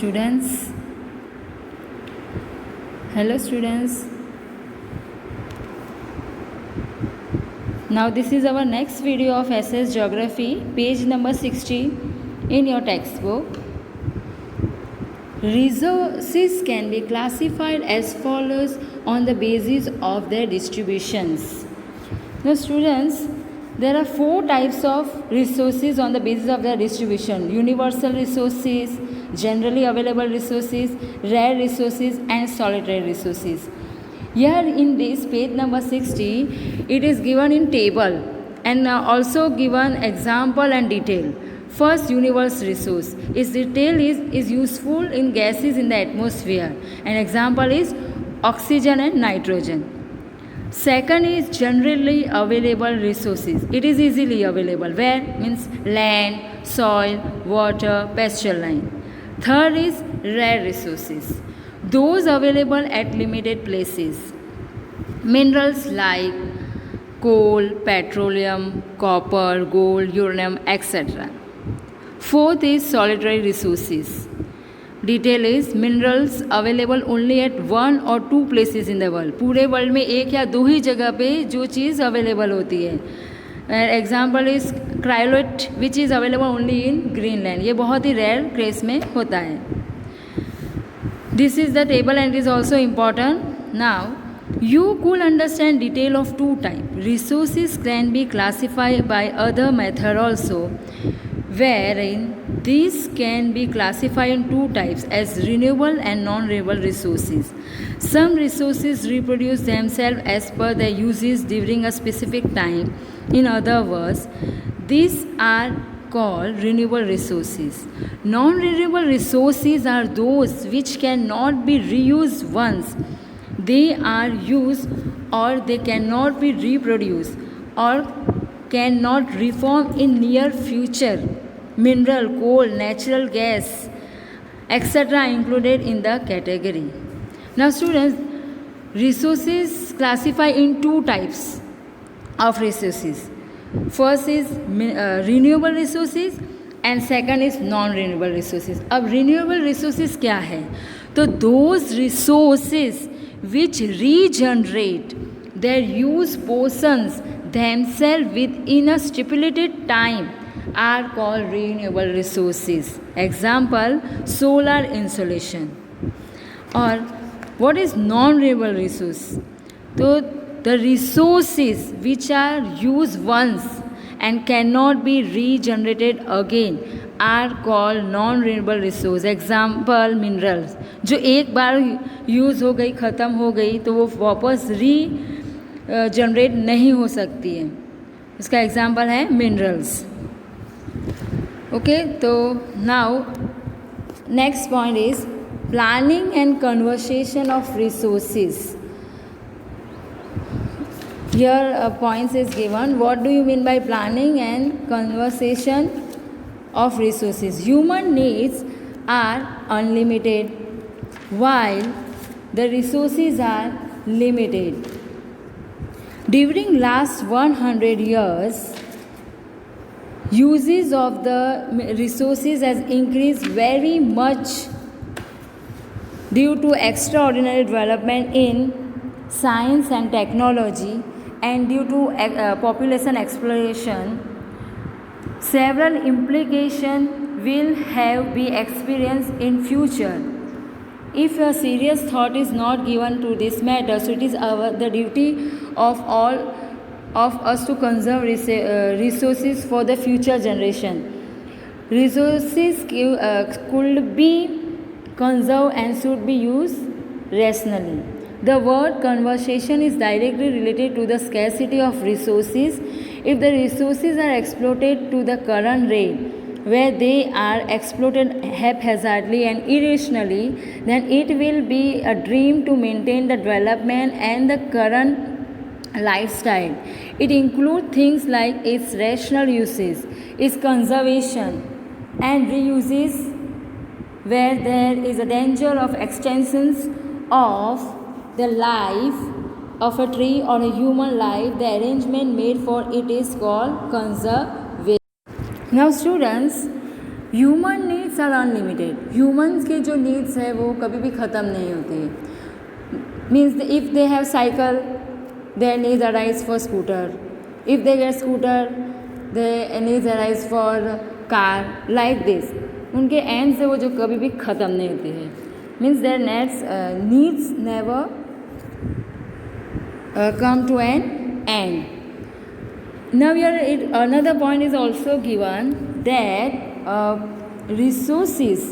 students. Hello students. Now this is our next video of SS Geography, page number 60 in your textbook. Resources can be classified as follows on the basis of their distributions. Now students, there are 4 types of resources on the basis of their distribution: universal resources, generally available resources, rare resources, and solitary resources. Here in this page number 60, it is given in table and also given example and detail. First, universal resource. Its detail is useful in gases in the atmosphere. An example is oxygen and nitrogen. Second is generally available resources. It is easily available. Where? Means land, soil, water, pasture land. Third is rare resources. Those available at limited places. Minerals like coal, petroleum, copper, gold, uranium, etc. Fourth is solitary resources. Detail is minerals available only at 1 or 2 places in the world. पूरे world में एक या दो ही जगह पे जो चीज़ available होती है. Example is cryolite which is available only in Greenland. ये बहुत ही रेयर केस में होता है. This is the table and is also important. Now you could understand detail of 2 types. Resources can be classified by other method also, wherein these can be classified in 2 types as renewable and non-renewable resources. Some resources reproduce themselves as per their uses during a specific time. In other words, these are called renewable resources. Non-renewable resources are those which cannot be reused once they are used, or they cannot be reproduced or cannot reform in near future. Mineral, coal, natural gas, etc. included in the category. Now students, resources classify in 2 types of resources. First is renewable resources and second is non-renewable resources. अब renewable resources क्या है? तो those resources which regenerate their use portions themselves within a stipulated time are called renewable resources. Example, solar insolation. Or what is non-renewable resource? So the resources which are used once and cannot be regenerated again are called non-renewable resource. Example, minerals. जो एक बार use हो गई, ख़त्म हो गई, तो वो वापस जनरेट नहीं हो सकती है. इसका एग्जाम्पल है मिनरल्स. ओके, तो now next point is planning and conversation of resources. Here points is given. What do you mean by planning and conservation of resources? Human needs are unlimited while the resources are limited. During last 100 years, uses of the resources has increased very much due to extraordinary development in science and technology. And due to population exploration, several implications will have be experienced in future. If a serious thought is not given to this matter, so it is the duty of all of us to conserve resources for the future generation. Resources could be conserved and should be used rationally. The word conservation is directly related to the scarcity of resources. If the resources are exploited to the current rate, where they are exploited haphazardly and irrationally, then it will be a dream to maintain the development and the current lifestyle. It includes things like its rational uses, its conservation and reuses, where there is a danger of extensions of the life of a tree or a human life. The arrangement made for it is called conservation. Now students, human needs needs are unlimited. Humans के जो needs है वो कभी भी ख़त्म नहीं होती है. Means if they have cycle, their needs arise for scooter. If they get scooter, their needs arise for car. Like this. उनके एंड से वो जो कभी भी ख़त्म नहीं होती है. Means there needs never come to an end. Now here another point is also given that resources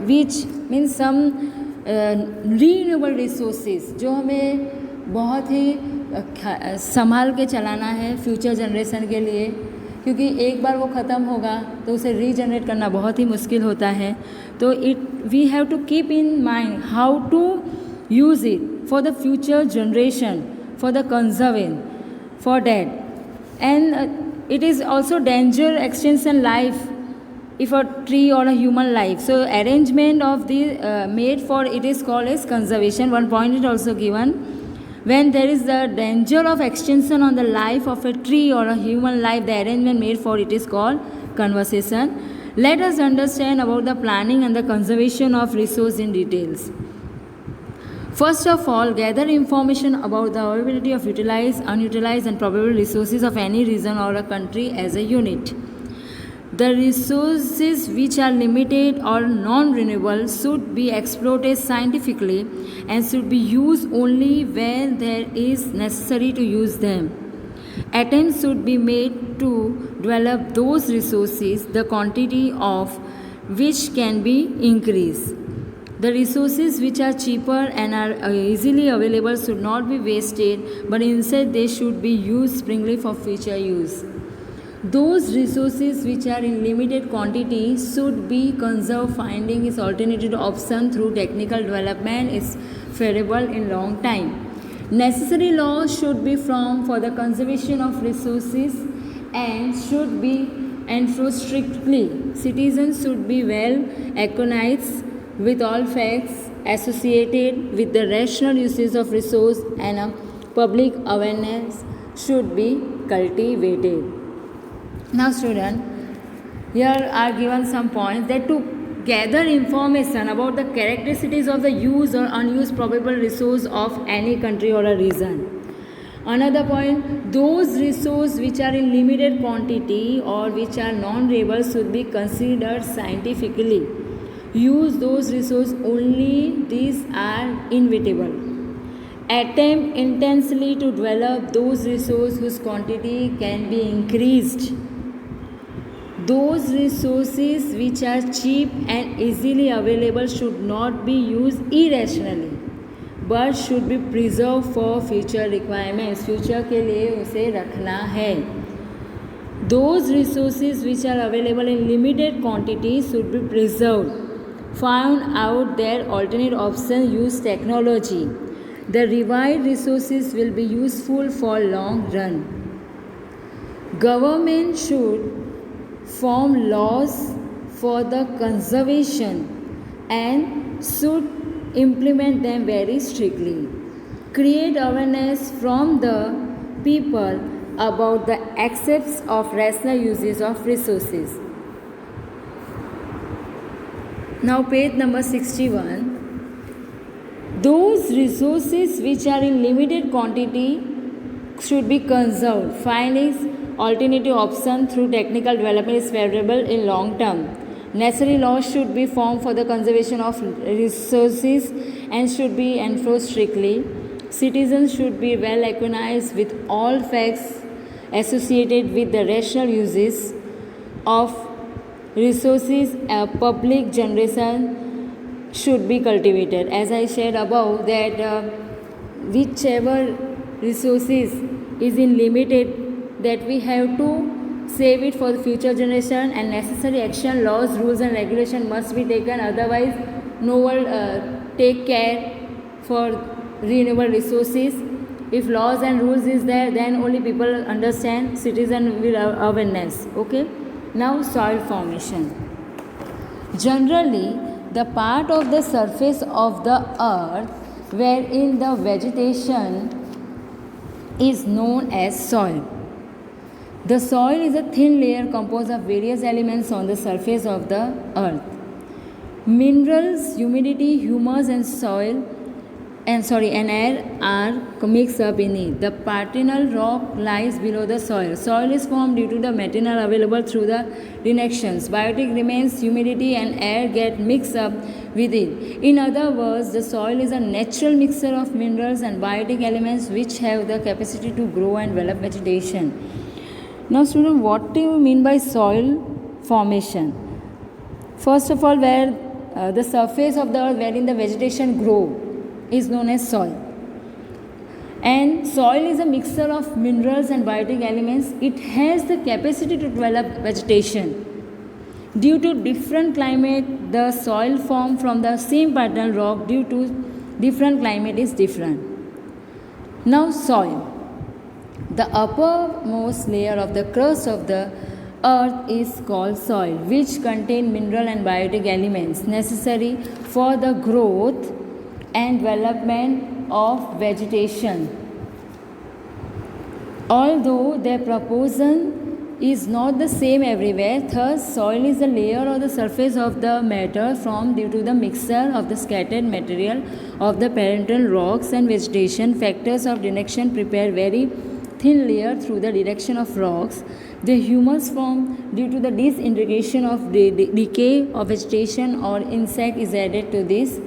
which means some renewable resources जो हमें बहुत ही संभाल के चलाना है फ्यूचर जनरेशन के लिए, क्योंकि एक बार वो ख़त्म होगा तो उसे रीजनरेट करना बहुत ही मुश्किल होता है. तो we have to keep in mind how to use it for the future generation, for the conserving, for that. And it is also danger extension life if a tree or a human life. So arrangement of the made for it is called as conservation. One point is also given, when there is the danger of extinction on the life of a tree or a human life, the arrangement made for it is called conservation. Let us understand about the planning and the conservation of resource in details. First of all, gather information about the availability of utilized, unutilized and probable resources of any region or a country as a unit. The resources which are limited or non-renewable should be exploited scientifically and should be used only when there is necessary to use them. Attempts should be made to develop those resources, the quantity of which can be increased. The resources which are cheaper and are easily available should not be wasted, but instead they should be used sparingly for future use. Those resources which are in limited quantity should be conserved. Finding its alternative option through technical development is favorable in long time. Necessary laws should be formed for the conservation of resources and should be enforced strictly. Citizens should be well acquainted with all facts associated with the rational usage of resource, and a public awareness should be cultivated. Now student, here are given some points that to gather information about the characteristics of the used or unused probable resource of any country or a region. Another point, those resources which are in limited quantity or which are non-renewable should be considered scientifically. Use those resources only these are inevitable. Attempt intensely to develop those resources whose quantity can be increased. Those resources which are cheap and easily available should not be used irrationally, but should be preserved for future requirements. Future के लिए उसे रखना है. Those resources which are available in limited quantity should be preserved. Find out their alternate option. Use technology. The revived resources will be useful for long run. Government should form laws for the conservation and should implement them very strictly. Create awareness from the people about the aspects of rational uses of resources. Now page number 61. Those resources which are in limited quantity should be conserved. Findings alternative option through technical development is favorable in long term. Necessary laws should be formed for the conservation of resources and should be enforced strictly. Citizens should be well acquainted with all facts associated with the rational uses of resources. A public generation should be cultivated. As I said above that whichever resources is in limited, that we have to save it for the future generation, and necessary action, laws, rules and regulation must be taken, otherwise no one take care for renewable resources. If laws and rules is there, then only people understand, citizen will have awareness. Okay. Now soil formation. Generally the part of the surface of the earth wherein the vegetation is known as soil. The soil is a thin layer composed of various elements on the surface of the earth. Minerals, humidity, humus, and air are mixed up in it. The partial rock lies below the soil. Soil is formed due to the material available through the reactions. Biotic remains, humidity and air get mixed up with it. In other words, the soil is a natural mixture of minerals and biotic elements which have the capacity to grow and develop vegetation. Now student, what do you mean by soil formation? First of all, where the surface of the earth wherein the vegetation grow is known as soil. And soil is a mixture of minerals and biotic elements. It has the capacity to develop vegetation. Due to different climate, the soil formed from the same partial rock due to different climate is different. Now soil. The uppermost layer of the crust of the earth is called soil, which contain mineral and biotic elements necessary for the growth and development of vegetation. Although their proportion is not the same everywhere, thus soil is a layer or the surface of the matter formed due to the mixture of the scattered material of the parental rocks and vegetation. Factors of direction prepare very thin layer through the direction of rocks. The humus formed due to the disintegration of the decay of vegetation or insect is added to this.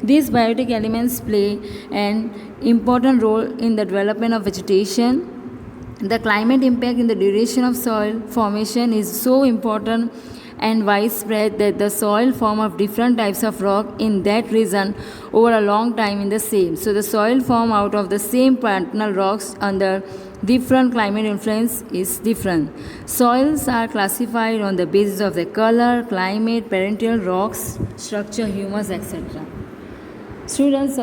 These biotic elements play an important role in the development of vegetation. The climate impact in the duration of soil formation is so important and widespread that the soil form of different types of rock in that region over a long time in the same. So the soil form out of the same partial rocks under different climate influence is different. Soils are classified on the basis of their color, climate, parental rocks, structure, humus, etc. Students,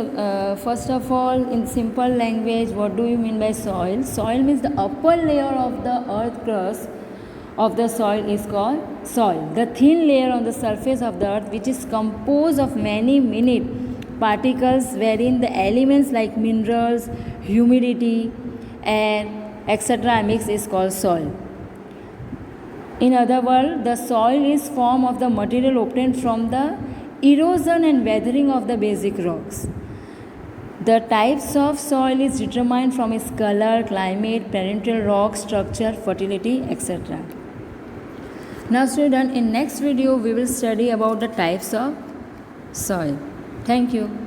first of all, in simple language, what do you mean by soil? Soil means the upper layer of the earth crust of the soil is called soil. The thin layer on the surface of the earth, which is composed of many minute particles wherein the elements like minerals, humidity, air, etc. are mixed, is called soil. In other words, the soil is form of the material obtained from the erosion and weathering of the basic rocks. The types of soil is determined from its color, climate, parental rock, structure, fertility, etc. Now student, in next video we will study about the types of soil. Thank you.